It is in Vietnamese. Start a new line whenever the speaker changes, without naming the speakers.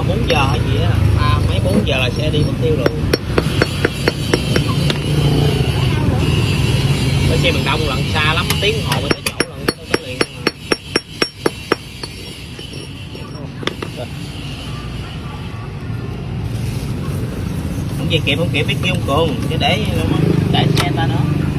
4 giờ hay gì á, mấy 4 giờ là sẽ đi mất tiêu rồi. Cái xe miền Đông lần xa lắm, tiếng đồng hồ mới tới chỗ lần tới liền. Không về kịp không kịp biết kêu ông Cường chứ để xe ta nữa.